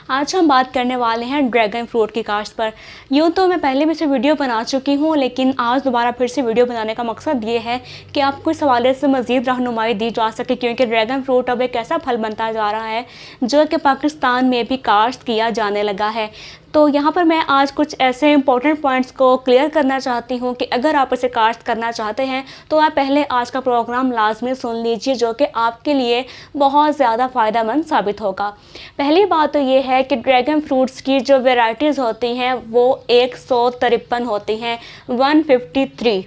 आज हम बात करने वाले हैं ड्रैगन फ्रूट की काश्त पर। यूँ तो मैं पहले भी से वीडियो बना चुकी हूँ, लेकिन आज दोबारा फिर से वीडियो बनाने का मकसद ये है कि आपको इस हवाले से मज़ीद रहनुमाई दी जा सके, क्योंकि ड्रैगन फ्रूट अब एक ऐसा फल बनता जा रहा है जो कि पाकिस्तान में भी काश्त किया जाने लगा है। तो यहाँ पर मैं आज कुछ ऐसे इंपॉर्टेंट पॉइंट्स को क्लियर करना चाहती हूँ कि अगर आप इसे काश्त करना चाहते हैं तो आप पहले आज का प्रोग्राम लाजमी सुन लीजिए, जो कि आपके लिए बहुत ज़्यादा फ़ायदेमंद साबित होगा। पहली बात तो ये है कि ड्रैगन फ्रूट्स की जो वैरायटीज़ होती हैं वो 153 होती हैं, 153।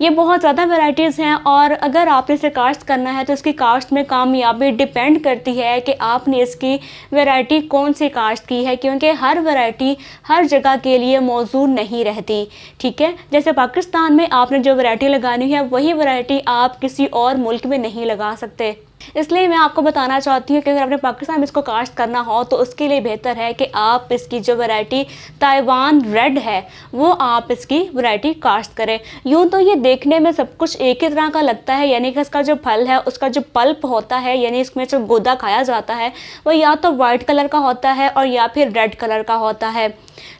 ये बहुत ज़्यादा वैरायटीज़ हैं और अगर आपने इसे काश्त करना है तो इसकी काश्त में कामयाबी डिपेंड करती है कि आपने इसकी वैरायटी कौन सी काश्त की है, क्योंकि हर वैरायटी हर जगह के लिए मौजूद नहीं रहती। ठीक है, जैसे पाकिस्तान में आपने जो वैरायटी लगानी है वही वैरायटी आप किसी और मुल्क में नहीं लगा सकते। इसलिए मैं आपको बताना चाहती हूँ कि अगर आपने पाकिस्तान में इसको काश्त करना हो तो उसके लिए बेहतर है कि आप इसकी जो वैरायटी ताइवान रेड है वो आप इसकी वैरायटी काश्त करें। यूँ तो ये देखने में सब कुछ एक ही तरह का लगता है, यानी कि इसका जो फल है उसका जो पल्प होता है, यानी इसमें जो गूदा खाया जाता है वो या तो वाइट कलर का होता है और या फिर रेड कलर का होता है।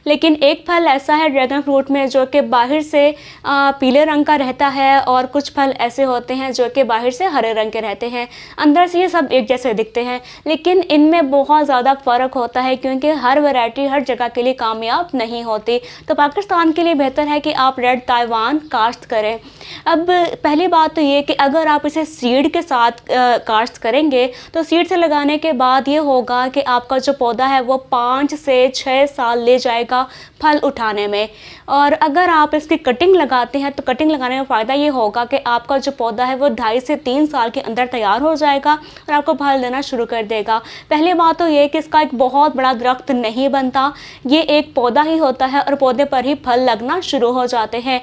लेकिन एक फल ऐसा है ड्रैगन फ्रूट में जो कि बाहर से पीले रंग का रहता है और कुछ फल ऐसे होते हैं जो कि बाहर से हरे रंग के रहते हैं। अंदर से ये सब एक जैसे दिखते हैं, लेकिन इनमें बहुत ज़्यादा फ़र्क होता है क्योंकि हर वैरायटी हर जगह के लिए कामयाब नहीं होती। तो पाकिस्तान के लिए बेहतर है कि आप रेड ताइवान काश्त करें। अब पहली बात तो ये कि अगर आप इसे सीड के साथ काश्त करेंगे तो सीड से लगाने के बाद ये होगा कि आपका जो पौधा है वो 5 से 6 साल ले जाएगा फल उठाने में। और अगर आप इसकी कटिंग लगाते हैं तो कटिंग लगाने का फ़ायदा ये होगा कि आपका जो पौधा है वो 2.5 से 3 साल के अंदर तैयार हो जाएगा और आपको फल देना शुरू कर देगा। पहली बात तो ये कि इसका एक बहुत बड़ा दरख्त नहीं बनता, ये एक पौधा ही होता है और पौधे पर ही फल लगना शुरू हो जाते हैं।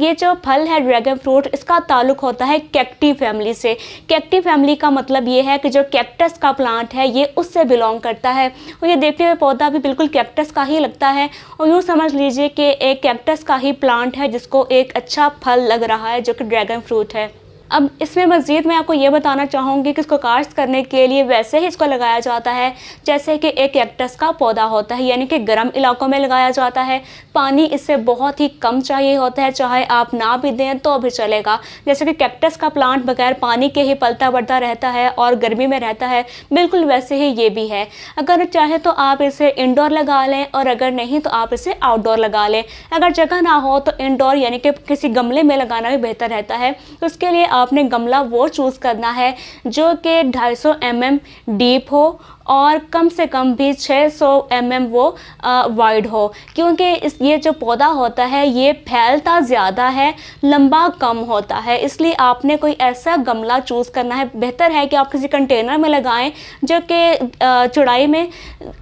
ये जो फल है ड्रैगन फ्रूट, इसका ताल्लुक़ होता है कैक्टी फैमिली से। कैक्टी फैमिली का मतलब ये है कि जो कैक्टस का प्लांट है ये उससे बिलोंग करता है और ये देखने में पौधा भी बिल्कुल कैक्टस का ही लगता है और यूँ समझ लीजिए कि एक कैक्टस का ही प्लांट है जिसको एक अच्छा फल लग रहा है, जो कि ड्रैगन फ्रूट है। अब इसमें मज़ीद मैं आपको ये बताना चाहूँगी कि इसको काश्त करने के लिए वैसे ही इसको लगाया जाता है जैसे कि एक कैक्टस का पौधा होता है, यानी कि गर्म इलाकों में लगाया जाता है। पानी इससे बहुत ही कम चाहिए होता है, चाहे आप ना भी दें तो भी चलेगा। जैसे कि कैक्टस का प्लांट बगैर पानी के ही पलता बढ़ता रहता है और गर्मी में रहता है, बिल्कुल वैसे ही ये भी है। अगर चाहे तो आप इसे इंडोर लगा लें और अगर नहीं तो आप इसे आउटडोर लगा लें। अगर जगह ना हो तो इंडोर यानी कि किसी गमले में लगाना भी बेहतर रहता है। तो उसके लिए आपने गमला वो चूज़ करना है जो कि 250 mm डीप हो और कम से कम भी 600 mm वो वाइड हो, क्योंकि ये जो पौधा होता है ये फैलता ज़्यादा है, लंबा कम होता है। इसलिए आपने कोई ऐसा गमला चूज़ करना है। बेहतर है कि आप किसी कंटेनर में लगाएं जो कि चौड़ाई में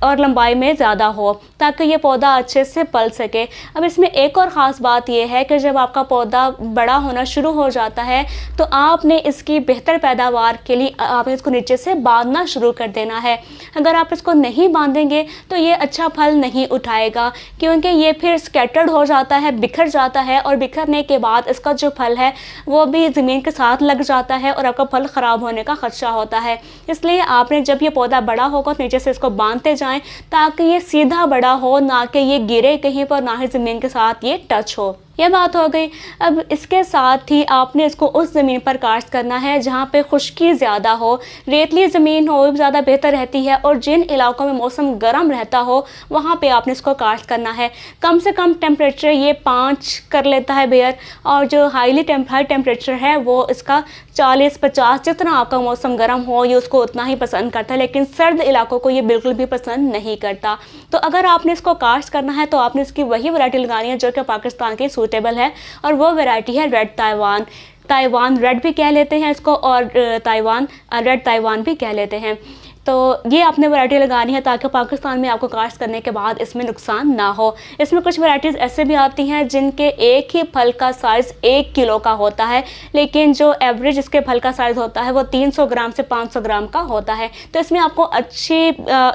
और लंबाई में ज़्यादा हो, ताकि ये पौधा अच्छे से पल सके। अब इसमें एक और ख़ास बात यह है कि जब आपका पौधा बड़ा होना शुरू हो जाता है तो आपने इसकी बेहतर पैदावार के लिए आपने इसको नीचे से बांधना शुरू कर देना है। अगर आप इसको नहीं बांधेंगे तो ये अच्छा फल नहीं उठाएगा, क्योंकि ये फिर स्कैटर्ड हो जाता है, बिखर जाता है और बिखरने के बाद इसका जो फल है वो भी ज़मीन के साथ लग जाता है और आपका फल ख़राब होने का ख़दशा होता है। इसलिए आपने जब ये पौधा बड़ा होगा तो नीचे से इसको बांधते जाएं ताकि ये सीधा बड़ा हो, ना कि ये गिरे कहीं पर, ना ही ज़मीन के साथ ये टच हो। यह बात हो गई। अब इसके साथ ही आपने इसको उस ज़मीन पर काश्त करना है जहाँ पे खुश्की ज़्यादा हो। रेतली ज़मीन हो ज़्यादा बेहतर रहती है और जिन इलाकों में मौसम गर्म रहता हो वहाँ पे आपने इसको काश्त करना है। कम से कम टेम्परेचर ये 5 कर लेता है बेयर, और जो हाई टेम्परेचर है वो इसका 40-50, जितना आपका मौसम गर्म हो ये उसको उतना ही पसंद करता है, लेकिन सर्द इलाकों को ये बिल्कुल भी पसंद नहीं करता। तो अगर आपने इसको काश्त करना है तो आपने इसकी वही वैरायटी लगानी है जो कि पाकिस्तान की सूटेबल है, और वो वैरायटी है रेड ताइवान। ताइवान रेड भी कह लेते हैं इसको और ताइवान रेड ताइवान भी कह लेते हैं। तो ये आपने वैरायटी लगानी है ताकि पाकिस्तान में आपको काश्त करने के बाद इसमें नुकसान ना हो। इसमें कुछ वैरायटीज़ ऐसे भी आती हैं जिनके एक ही फल का साइज़ 1 किलो का होता है, लेकिन जो एवरेज इसके फल का साइज़ होता है वो 300 ग्राम से 500 ग्राम का होता है। तो इसमें आपको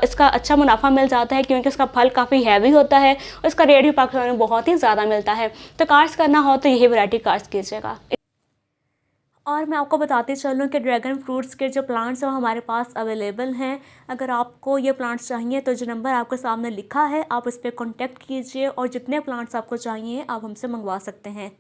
इसका अच्छा मुनाफा मिल जाता है, क्योंकि इसका फल काफ़ी हैवी होता है और इसका रेट भी पाकिस्तान में बहुत ही ज़्यादा मिलता है। तो काश्त करना हो तो यही वैरायटी काश्त कीजिएगा। और मैं आपको बताते चलूँ कि ड्रैगन फ्रूट्स के जो प्लांट्स हैं वो हमारे पास अवेलेबल हैं। अगर आपको ये प्लांट्स चाहिए तो जो नंबर आपके सामने लिखा है आप इस पर कॉन्टैक्ट कीजिए और जितने प्लांट्स आपको चाहिए आप हमसे मंगवा सकते हैं।